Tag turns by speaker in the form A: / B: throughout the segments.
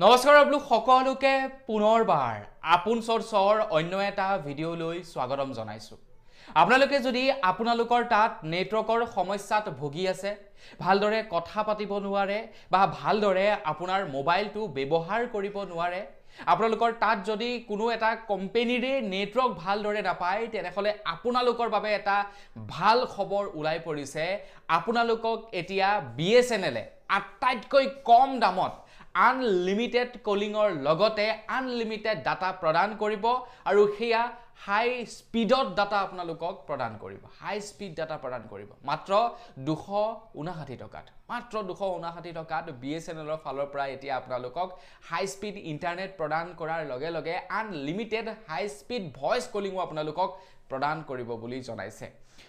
A: নমস্কাৰ আপোনালোক সকলোকে পুনৰবাৰ আপোন চৰ অন্য এটা ভিডিঅ' লৈ স্বাগতম জনাইছো। আপোনালোকে যদি আপোনালোকৰ তাত নেটৱৰ্কৰ সমস্যাত ভুগি আছে, ভালদৰে কথা পাতিব নোৱাৰে বা ভালদৰে আপোনাৰ মোবাইলটো ব্যৱহাৰ কৰিব নোৱাৰে, আপোনালোকৰ তাত যদি কোনো এটা কোম্পানীৰে নেটৱৰ্ক ভালদৰে নাপায়, তেনেহ'লে আপোনালোকৰ বাবে এটা ভাল খবৰ ওলাই পৰিছে। আপোনালোকক এতিয়া BSNL আটাইতকৈ কম দামত আনলিমিটেড কলিঙৰ লগতে আনলিমিটেড ডাটা প্ৰদান কৰিব আৰু সেয়া হাই স্পীডত ডাটা আপোনালোকক প্ৰদান কৰিব। হাই স্পীড ডাটা প্ৰদান কৰিব মাত্ৰ 259 টকাত। মাত্ৰ 259 টকাত BSNLৰ ফালৰ পৰা এতিয়া আপোনালোকক হাই স্পীড ইণ্টাৰনেট প্ৰদান কৰাৰ লগে লগে আনলিমিটেড হাই স্পীড ভইচ কলিঙো আপোনালোকক প্ৰদান কৰিব বুলি জনাইছে।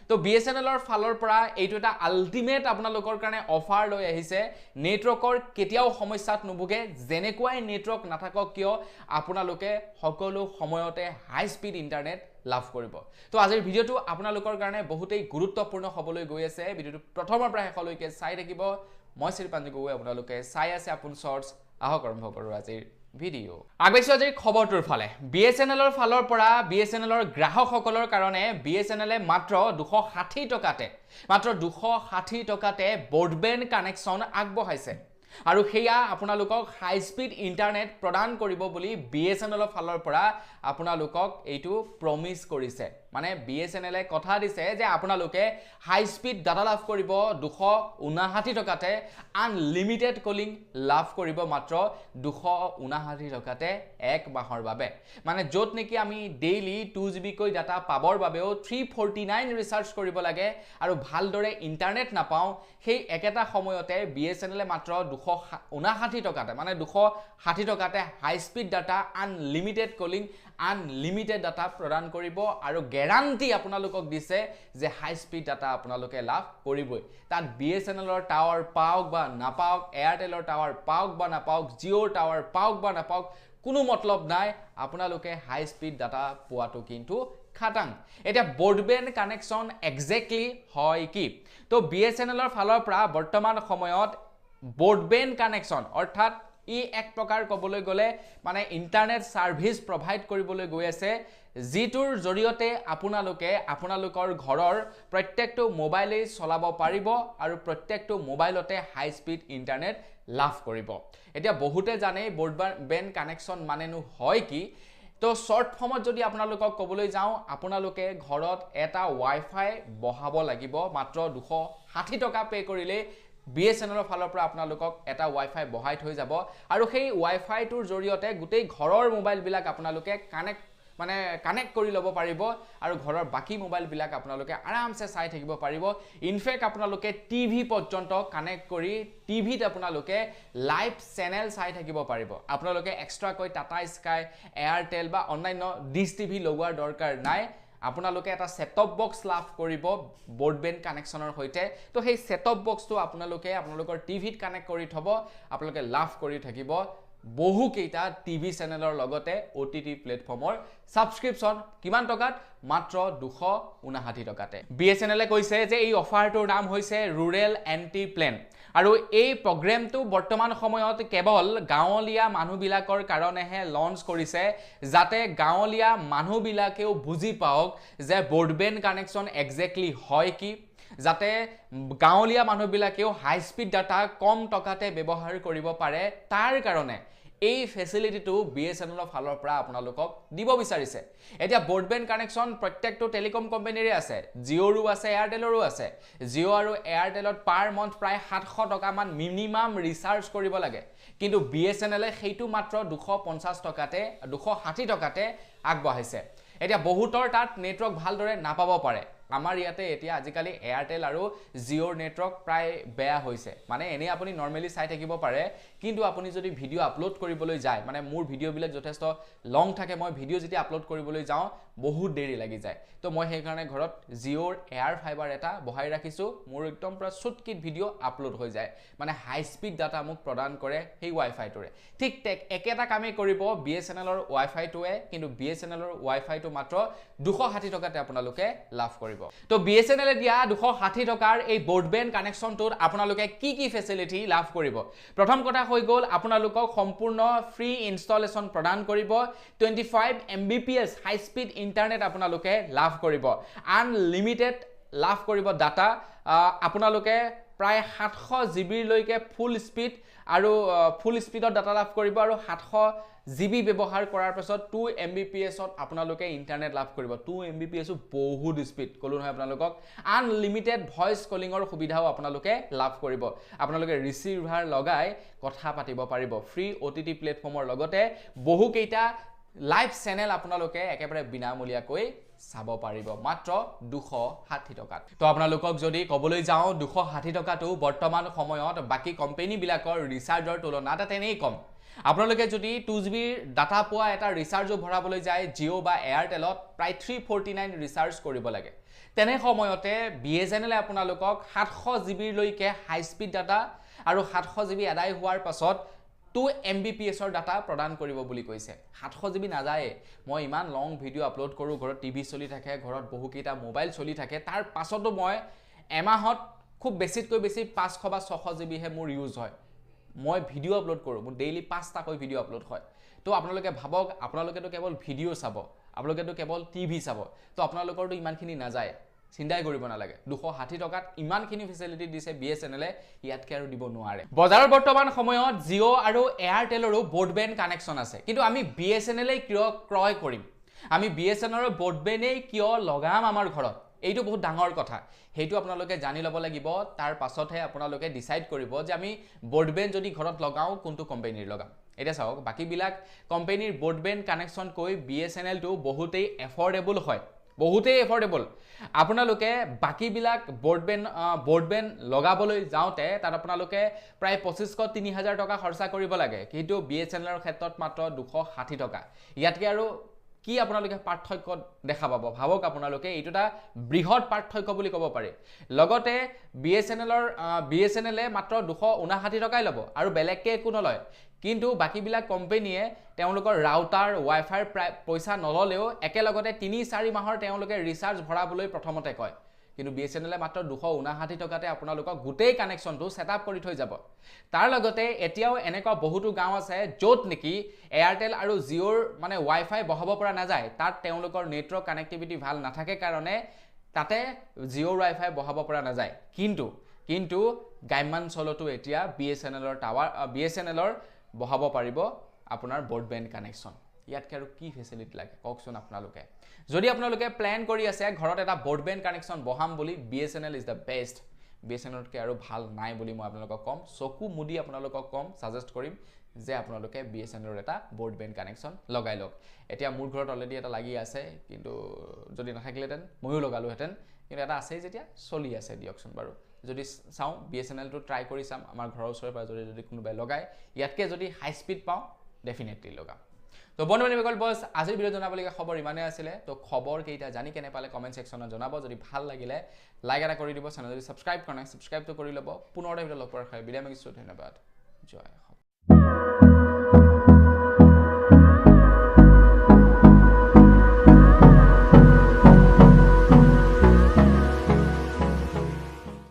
A: তো BSNLৰ ফালৰ পৰা এইটো এটা আল্টিমেট আপোনালোকৰ কাৰণে অফাৰ লৈ আহিছে। নেটৱৰ্কৰ কেতিয়াও সমস্যাত নুভুগে, যেনেকুৱাই নেটৱৰ্ক নাথাকক কিয় আপোনালোকে সকলো সময়তে হাই স্পীড ইণ্টাৰনেট লাভ কৰিব। তো আজিৰ ভিডিঅ'টো আপোনালোকৰ কাৰণে বহুতেই গুৰুত্বপূৰ্ণ হ'বলৈ গৈ আছে। ভিডিঅ'টো প্ৰথমৰ পৰা শেষলৈকে চাই থাকিব। মই শ্ৰীপাঞ্জু গগৈ, আপোনালোকে চাই আছে আপোন চৰ্টছ। আহক আৰম্ভ কৰোঁ আজিৰ ভিডিঅ'। আগবাঢ়িছোঁ আজিৰ খবৰটোৰ ফালে। BSNLৰ ফালৰ পৰা BSNLৰ গ্ৰাহকসকলৰ কাৰণে BSNLে মাত্ৰ 260 টকাতে ব্ৰডবেণ্ড কানেকশ্যন আগবঢ়াইছে আৰু সেয়া আপোনালোকক হাই স্পীড ইণ্টাৰনেট প্ৰদান কৰিব বুলি BSNLৰ ফালৰ পৰা আপোনালোকক এইটো প্ৰমিছ কৰিছে। মানে BSNLে কথা দিছে যে আপোনালোকে হাই স্পীড ডাটা লাভ কৰিব 259 টকাতে, আনলিমিটেড কলিং লাভ কৰিব মাত্ৰ 259 টকাতে এক মাহৰ বাবে। মানে য'ত নেকি আমি ডেইলি 2 GB কৈ ডাটা পাবৰ বাবেও 349 ৰিচাৰ্জ কৰিব লাগে আৰু ভালদৰে ইণ্টাৰনেট নাপাওঁ, সেই একেটা সময়তে BSNLে মাত্ৰ 259 টকাতে, মানে 260 টকাতে high speed data, unlimited calling, unlimited data প্ৰদান কৰিব আৰু গেৰাণ্টি আপোনালোকক দিছে যে হাই স্পীড ডাটা আপোনালোকে লাভ কৰিবই। তাত BSNLৰ টাৱাৰ পাওক বা নাপাওক, এয়াৰটেলৰ টাৱাৰ পাওক বা নাপাওক, জিঅ'ৰ টাৱাৰ পাওক বা নাপাওক, কোনো মতলব নাই, আপোনালোকে হাই স্পীড ডাটা পোৱাটো কিন্তু খাটাং। এতিয়া ব্ৰডবেণ্ড কানেকশ্যন একজেক্টলি হয় কি? তো BSNLৰ ফালৰ পৰা বৰ্তমান সময়ত ব্ৰডবেণ্ড কানেকশ্যন অৰ্থাৎ এক প্ৰকাৰ ক'বলৈ গ'লে মানে ইণ্টাৰনেট ছাৰ্ভিচ প্ৰভাইড কৰিবলৈ গৈ আছে, যিটোৰ জৰিয়তে আপোনালোকে আপোনালোকৰ ঘৰৰ প্ৰত্যেকটো মোবাইলেই চলাব পাৰিব আৰু প্ৰত্যেকটো মোবাইলতে হাই স্পীড ইণ্টাৰনেট লাভ কৰিব। এতিয়া বহুতে জানে ব্ৰডবেণ্ড কানেকশ্যন মানেনো হয় কি। তো শ্বৰ্ট ফৰ্মত যদি আপোনালোকক ক'বলৈ যাওঁ, আপোনালোকে ঘৰত এটা ৱাইফাই বহাব লাগিব। মাত্ৰ 260 টকা পে' কৰিলেই BSNLৰ ফালৰ পৰা আপোনালোকক এটা ৱাইফাই বহাই থৈ যাব আৰু সেই ৱাইফাইটোৰ জৰিয়তে গোটেই ঘৰৰ মোবাইলবিলাক আপোনালোকে কানেক্ট কৰি ল'ব পাৰিব আৰু ঘৰৰ বাকী মোবাইলবিলাক আপোনালোকে আৰামছে চাই থাকিব পাৰিব। ইনফেক্ট আপোনালোকে টিভি পৰ্যন্ত কানেক্ট কৰি টিভিত আপোনালোকে লাইভ চেনেল চাই থাকিব পাৰিব। আপোনালোকে এক্সট্ৰাকৈ টাটা স্কাই, এয়াৰটেল বা অন্যান্য ডিছ টিভি লগোৱাৰ দৰকাৰ নাই। আপোনালোকে এটা ছেটঅপ বক্স লাভ কৰিব ব্ৰডবেণ্ড কানেকশ্যনৰ সৈতে। তো সেই ছেটঅপ বক্সটো আপোনালোকে আপোনালোকৰ টিভিত কানেক্ট কৰি থ'ব, আপোনালোকে লাভ কৰি থাকিব বহুকেইটা টিভি চেনেলৰ লগতে OTT প্লেটফৰ্মৰ ছাবস্ক্ৰিপশ্যন। কিমান টকাত? মাত্ৰ 259 টকাতে। BSNLে কৈছে যে এই অফাৰটোৰ নাম হৈছে ৰুৰেল এণ্টি প্লেন আৰু এই প্ৰগ্ৰেমটো বৰ্তমান সময়ত কেৱল গাঁৱলীয়া মানুহবিলাকৰ কাৰণেহে লঞ্চ কৰিছে, যাতে গাঁৱলীয়া মানুহবিলাকেও বুজি পাওক যে ব্ৰডবেণ্ড কানেকশ্যন একজেক্টলি হয় কি, যাতে গাঁৱলীয়া মানুহবিলাকেও হাই স্পীড ডাটা কম টকাতে ব্যৱহাৰ কৰিব পাৰে। তাৰ কাৰণে এই ফেচিলিটিটো BSNLৰ ফালৰ পৰা আপোনালোকক দিব বিচাৰিছে। এতিয়া ব্ৰডবেণ্ড কানেকশ্যন প্ৰত্যেকটো টেলিকম কোম্পানীৰে আছে, জিঅ'ৰো আছে, এয়াৰটেলৰো আছে। জিঅ' আৰু এয়াৰটেলত পাৰ মান্থ প্ৰায় 700 টকামান মিনিমাম ৰিচাৰ্জ কৰিব লাগে, কিন্তু BSNLে সেইটো মাত্ৰ 260 টকাতে আগবঢ়াইছে। এতিয়া বহুতৰ তাত নেটৱৰ্ক ভালদৰে নাপাব পাৰে। আমাৰ ইয়াতে এতিয়া আজিকালি এয়াৰটেল আৰু জিঅ'ৰ নেটৱৰ্ক প্ৰায় বেয়া হৈছে। মানে এনেই আপুনি নৰ্মেলি চাই থাকিব পাৰে, কিন্তু আপুনি যদি ভিডিঅ' আপলোড কৰিবলৈ যায়, মানে মোৰ ভিডিঅ'বিলাক যথেষ্ট লং থাকে, মই ভিডিঅ' যেতিয়া আপলোড কৰিবলৈ যাওঁ বহুত দেৰি লাগি যায়। তো মই সেইকাৰণে ঘৰত জিঅ'ৰ এয়াৰ ফাইবাৰ এটা বহাই ৰাখিছোঁ, মোৰ একদম পুৰা চুটকিট ভিডিঅ' আপলোড হৈ যায়, মানে হাই স্পীড ডাটা মোক প্ৰদান কৰে সেই ৱাইফাইটোৰে। ঠিক একেটা কামেই কৰিব BSNLৰ ৱাইফাইটোৱে, কিন্তু BSNLৰ ৱাইফাইটো মাত্ৰ 260 টকাতে আপোনালোকে লাভ কৰিব। তো BSNL এ দিয়া 260 টকাৰ এই ব্ৰডবেণ্ড কানেকশ্যনটোত আপোনালোকে কি ফেচিলিটি লাভ কৰিব প্ৰথম কথা হৈ গ'ল আপোনালোকক সম্পূৰ্ণ ফ্ৰী ইনষ্টলেশ্যন প্ৰদান কৰিব 25 Mbps হাই স্পীড ইণ্টাৰনেট আপোনালোকে লাভ কৰিব আনলিমিটেড লাভ কৰিব ডাটা আপোনালোকে প্ৰায় 700 GB লৈকে ফুল স্পীড আৰু ফুল স্পীডৰ ডাটা লাভ কৰিব আৰু 700 GB ব্যৱহাৰ কৰাৰ পাছত 2 Mbps ত আপোনালোকে ইন্টাৰনেট লাভ কৰিব 2 Mbps বহুত স্পীড কলো নহয় আপোনালোকক আনলিমিটেড ভয়েস কলিংৰ সুবিধাও আপোনালোকে লাভ কৰিব আপোনালোকে ৰিসিভাৰ লগাই কথা পাতিব পাৰিব ফ্ৰী OTT প্লেটফৰ্মৰ লগতে বহু কেইটা লাইভ চেনেল আপোনালোকে একেবাৰে বিনামূলীয়াকৈ চাব পাৰিব মাত্ৰ 260 টকাত তো আপোনালোকক যদি কবলৈ যাও 260 টকাটো বৰ্তমান সময়ত বাকি কোম্পানী বিলাকৰ ৰিচাৰ্জৰ তুলনাত তেনেই কম আপোনালোকে যদি 2GB ডাটা পোৱা এটা ৰিচাৰ্জো ভৰাবলৈ যায় জিও বা এয়াৰটেলত প্ৰায় 349 ৰিচাৰ্জ কৰিব লাগে তেনে সময়তে BSNL আপোনালোকক 700 GB লৈকে হাই স্পীড ডাটা আৰু 700 GB আদায় হোৱাৰ পাছত 2 Mbps ৰ ডাটা প্ৰদান কৰিব বুলি কৈছে 700 GB নাযায় মই ইমান লং ভিডিও আপলোড কৰো ঘৰত টিভি চলি থাকে ঘৰত বহু কেইটা মোবাইল চলি থাকে তাৰ পাছতো মই এমাহত খুব বেছিতকৈ বেছি 500 বা 600 GB হে মোৰ ইউজ হয় মই ভিডিও আপলোড কৰো মোৰ ডেইলি 5টা কৈ ভিডিও আপলোড হয় তো আপোনালোকে ভাবক আপোনালোকে তো কেৱল ভিডিও চাব আপোনালোকে তো কেৱল টিভি চাব তো আপোনালোকৰ তো ইমানখিনি নাযায় চিন্তাই কৰিব নালাগে 260 টকাত ইমানখিনি ফেচিলিটি দিছে BSNL ইয়াতকে আৰু দিব নোৱাৰে বজাৰৰ বৰ্তমান সময়ত জিও আৰু এয়াৰটেলৰো ব্ৰডবেণ্ড কানেকশ্যন আছে কিন্তু আমি BSNL কিয় ক্ৰয় কৰিম আমি BSNL ব্ৰডবেণ্ডে কিয় লগাম আমাৰ ঘৰত এইটো বহুত ডাঙৰ কথা হেতু আপোনালোকে জানি ল'ব লাগিব তাৰ পাছতহে আপোনালোকে ডিসাইড কৰিব যে আমি ব্ৰডবেণ্ড যদি ঘৰত লগাও কোনটো কোম্পানীৰ লগাম এটা চাওক বাকি বিলাক কোম্পানীৰ ব্ৰডবেণ্ড কানেকশ্যন কৈ BSNL টো বহুতেই এফৰ্ডেবল হয় বহুতেই এফৰ্ডেবল আপোনালোকে বাকি বিলাক ব্ৰডবেণ্ড লগাবলৈ যাওতে তাত আপোনালোকে প্ৰায় 2500-3000 টকা খৰচা কৰিব লাগে কিন্তু BSNL ৰ ক্ষেত্ৰত মাত্ৰ 260 টকা ইয়াতকে আৰু কি আপোনালোকে পাৰ্থক্য দেখা পাব ভাবক আপোনালোকে এইটোটা বৃহৎ পাৰ্থক্য বুলি ক'ব পাৰে লগতে BSNL মাত্ৰ 259 টকাই ল'ব আৰু বেলেগকে একো নলয় কিন্তু বাকি বিলাক কোম্পানীয়ে তেওঁলোকৰ ৰাউটাৰ ওয়াইফাই পইচা নললেও একেলগতে 3-4 মাহৰ তেওঁলোকে ৰিচাৰ্জ ভৰাবলৈ প্ৰথমতে কয় কিন্তু BSNL মাত্ৰ 259 টকাতে আপোনালোকক গোটেই কানেকশ্যনটো সেটআপ কৰি থৈ যাব তাৰ লগতে এতিয়াও এনেকুৱা বহুতো গাঁও আছে য'ত নেকি এয়াৰটেল আৰু জিওৰ মানে ওয়াইফাই বহাব পৰা নাযায় তাত তেওঁলোকৰ নেটৱৰ্ক কানেক্টিভিটি ভাল নাথাকে কাৰণে তাতে জিওৰ ওয়াইফাই বহাব পৰা নাযায় কিন্তু গ্ৰামাঞ্চলতো এতিয়া BSNL বহাব পাৰিব আপোনাৰ ব্ৰডবেণ্ড কানেকশ্যন ইয়াতকে আৰু কি ফেচিলিটি লাগে কওকচোন আপোনালোকে যদি আপোনালোকে প্ল্যান কৰি আছে ঘৰত এটা ব্ৰডবেণ্ড কানেকশ্যন বহাম বুলি BSNL is the best BSNL কে আৰু ভাল নাই বুলি মই আপোনালোকক কম চকু মুদি আপোনালোকক কম সাজেষ্ট কৰিম যে আপোনালোকে BSNL এটা ব্ৰডবেণ্ড কানেকশ্যন লগাই লওক এতিয়া মোৰ ঘৰত অলৰেডি এটা লাগি আছে কিন্তু যদি নাথাকিলেতেন ময়ো লগালো হেতেন কিন্তু এটা আছে যেতিয়া চলি আছে দিয়কচোন বাৰু যদি চাও BSNL টো ট্ৰাই কৰি চাম আমাৰ ঘৰৰ ওচৰে পৰা যদি কোনোবাই লগায় ইয়াতকে যদি হাই স্পীড পাও ডেফিনেটলি লগাম তো বন্ধুসকল বস আজিৰ ভিডিও জনাবলগীয়া খবৰ ইমানে আছিল তো খবৰ কেইটা জানি কেনে পালে কমেন্ট সেকশনত জনাব যদি ভাল লাগিলে লাইক এটা কৰি দিব চেনেল যদি সাবস্ক্ৰাইব কৰা নাই সাবস্ক্ৰাইব তো কৰি লব পুনৰ এটা ভিডিও লগ পোৱাৰ বিদায় মাগিছো ধন্যবাদ জয়